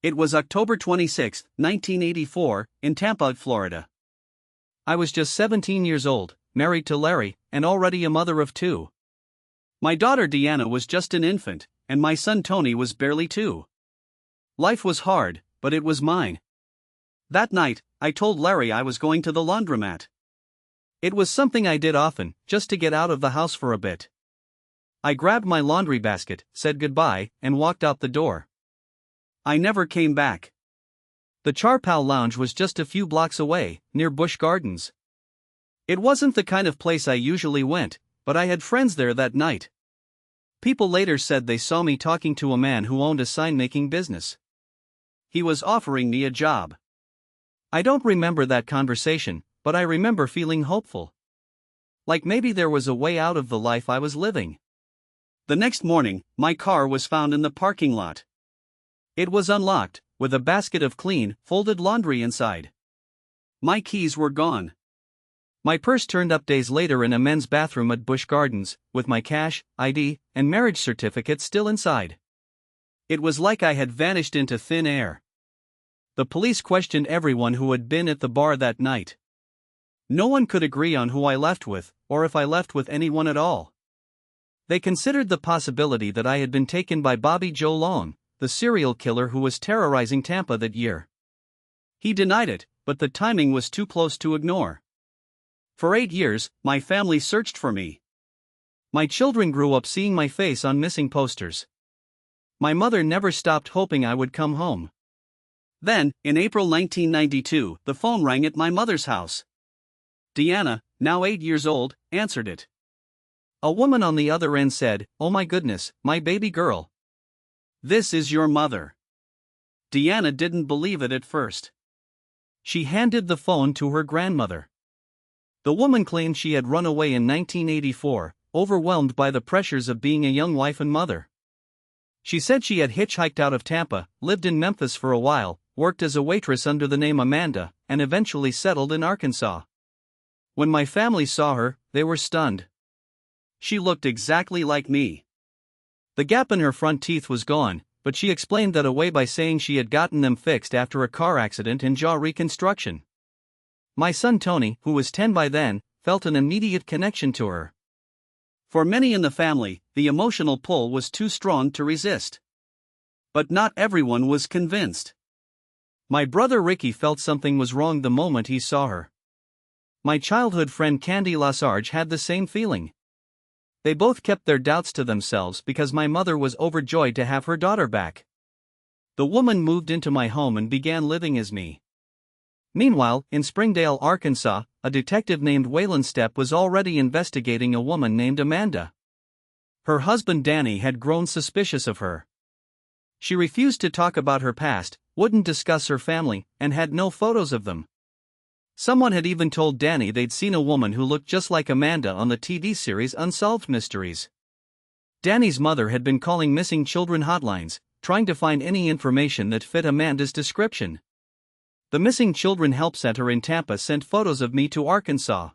It was October 26, 1984, in Tampa, Florida. I was just 17 years old, married to Larry, and already a mother of two. My daughter Deanna was just an infant, and my son Tony was barely 2. Life was hard, but it was mine. That night, I told Larry I was going to the laundromat. It was something I did often, just to get out of the house for a bit. I grabbed my laundry basket, said goodbye, and walked out the door. I never came back. The Charpal Lounge was just a few blocks away, near Busch Gardens. It wasn't the kind of place I usually went, but I had friends there that night. People later said they saw me talking to a man who owned a sign-making business. He was offering me a job. I don't remember that conversation, but I remember feeling hopeful. Like maybe there was a way out of the life I was living. The next morning, my car was found in the parking lot. It was unlocked, with a basket of clean, folded laundry inside. My keys were gone. My purse turned up days later in a men's bathroom at Busch Gardens, with my cash, ID, and marriage certificate still inside. It was like I had vanished into thin air. The police questioned everyone who had been at the bar that night. No one could agree on who I left with, or if I left with anyone at all. They considered the possibility that I had been taken by Bobby Joe Long, the serial killer who was terrorizing Tampa that year. He denied it, but the timing was too close to ignore. For 8 years, my family searched for me. My children grew up seeing my face on missing posters. My mother never stopped hoping I would come home. Then, in April 1992, the phone rang at my mother's house. Deanna, now 8 years old, answered it. A woman on the other end said, "Oh my goodness, my baby girl. This is your mother." Deanna didn't believe it at first. She handed the phone to her grandmother. The woman claimed she had run away in 1984, overwhelmed by the pressures of being a young wife and mother. She said she had hitchhiked out of Tampa, lived in Memphis for a while, worked as a waitress under the name Amanda, and eventually settled in Arkansas. When my family saw her, they were stunned. She looked exactly like me. The gap in her front teeth was gone, but she explained that away by saying she had gotten them fixed after a car accident and jaw reconstruction. My son Tony, who was 10 by then, felt an immediate connection to her. For many in the family, the emotional pull was too strong to resist. But not everyone was convinced. My brother Ricky felt something was wrong the moment he saw her. My childhood friend Candy Lasarge had the same feeling. They both kept their doubts to themselves because my mother was overjoyed to have her daughter back. The woman moved into my home and began living as me. Meanwhile, in Springdale, Arkansas, a detective named Waylon Stepp was already investigating a woman named Amanda. Her husband Danny had grown suspicious of her. She refused to talk about her past, wouldn't discuss her family, and had no photos of them. Someone had even told Danny they'd seen a woman who looked just like Amanda on the TV series Unsolved Mysteries. Danny's mother had been calling missing children hotlines, trying to find any information that fit Amanda's description. The Missing Children Help Center in Tampa sent photos of me to Arkansas.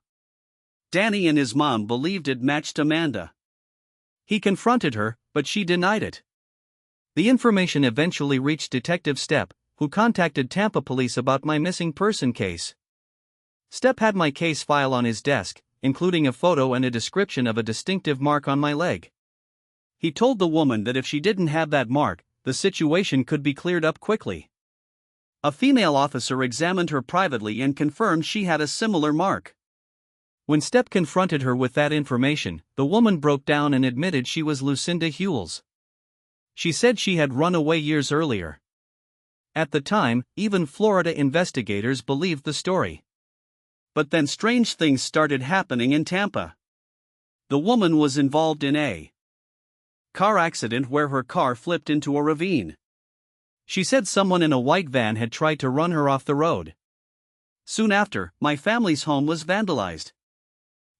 Danny and his mom believed it matched Amanda. He confronted her, but she denied it. The information eventually reached Detective Stepp, who contacted Tampa police about my missing person case. Stepp had my case file on his desk, including a photo and a description of a distinctive mark on my leg. He told the woman that if she didn't have that mark, the situation could be cleared up quickly. A female officer examined her privately and confirmed she had a similar mark. When Stepp confronted her with that information, the woman broke down and admitted she was Lucinda Hewells. She said she had run away years earlier. At the time, even Florida investigators believed the story. But then strange things started happening in Tampa. The woman was involved in a car accident where her car flipped into a ravine. She said someone in a white van had tried to run her off the road. Soon after, my family's home was vandalized.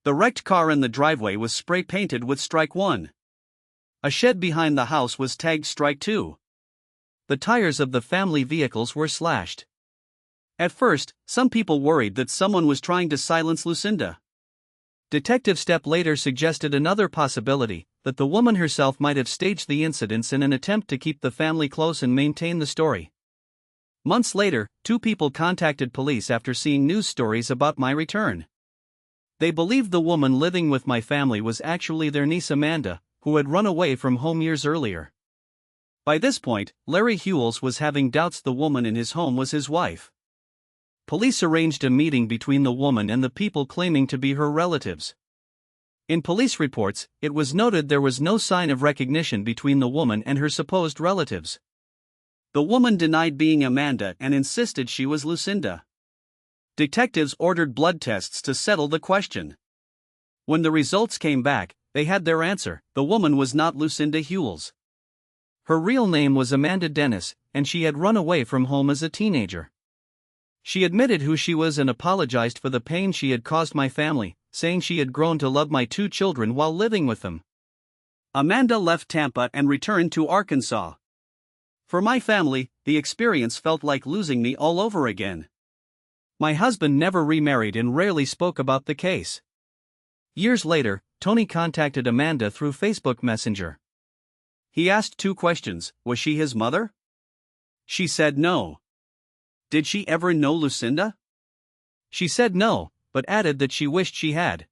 The wrecked car in the driveway was spray painted with Strike 1. A shed behind the house was tagged Strike 2. The tires of the family vehicles were slashed. At first, some people worried that someone was trying to silence Lucinda. Detective Stepp later suggested another possibility, that the woman herself might have staged the incidents in an attempt to keep the family close and maintain the story. Months later, two people contacted police after seeing news stories about my return. They believed the woman living with my family was actually their niece Amanda, who had run away from home years earlier. By this point, Larry Hewells was having doubts the woman in his home was his wife. Police arranged a meeting between the woman and the people claiming to be her relatives. In police reports, it was noted there was no sign of recognition between the woman and her supposed relatives. The woman denied being Amanda and insisted she was Lucinda. Detectives ordered blood tests to settle the question. When the results came back, they had their answer: the woman was not Lucinda Hewells. Her real name was Amanda Dennis, and she had run away from home as a teenager. She admitted who she was and apologized for the pain she had caused my family, saying she had grown to love my two children while living with them. Amanda left Tampa and returned to Arkansas. For my family, the experience felt like losing me all over again. My husband never remarried and rarely spoke about the case. Years later, Tony contacted Amanda through Facebook Messenger. He asked two questions: was she his mother? She said no. Did she ever know Lucinda? She said no, but added that she wished she had.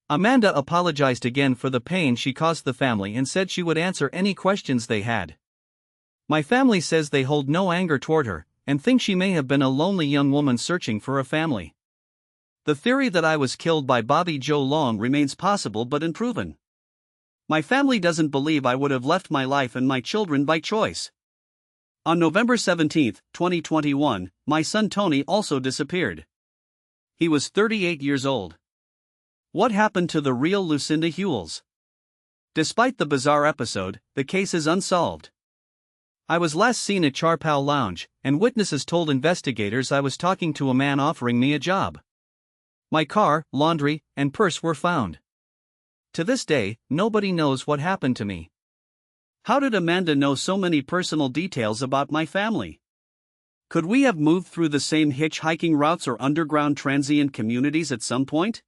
Amanda apologized again for the pain she caused the family and said she would answer any questions they had. My family says they hold no anger toward her, and think she may have been a lonely young woman searching for a family. The theory that I was killed by Bobby Joe Long remains possible but unproven. My family doesn't believe I would have left my life and my children by choice. On November 17, 2021, my son Tony also disappeared. He was 38 years old. What happened to the real Lucinda Hewells? Despite the bizarre episode, the case is unsolved. I was last seen at Charpal Lounge, and witnesses told investigators I was talking to a man offering me a job. My car, laundry, and purse were found. To this day, nobody knows what happened to me. How did Amanda know so many personal details about my family? Could we have moved through the same hitchhiking routes or underground transient communities at some point?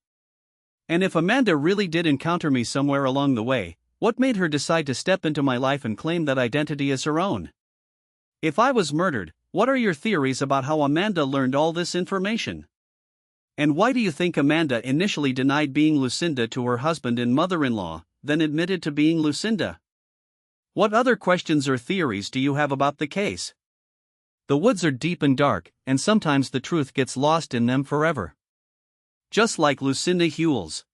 And if Amanda really did encounter me somewhere along the way, what made her decide to step into my life and claim that identity as her own? If I was murdered, what are your theories about how Amanda learned all this information? And why do you think Amanda initially denied being Lucinda to her husband and mother-in-law, then admitted to being Lucinda? What other questions or theories do you have about the case? The woods are deep and dark, and sometimes the truth gets lost in them forever. Just like Lucinda Hewells.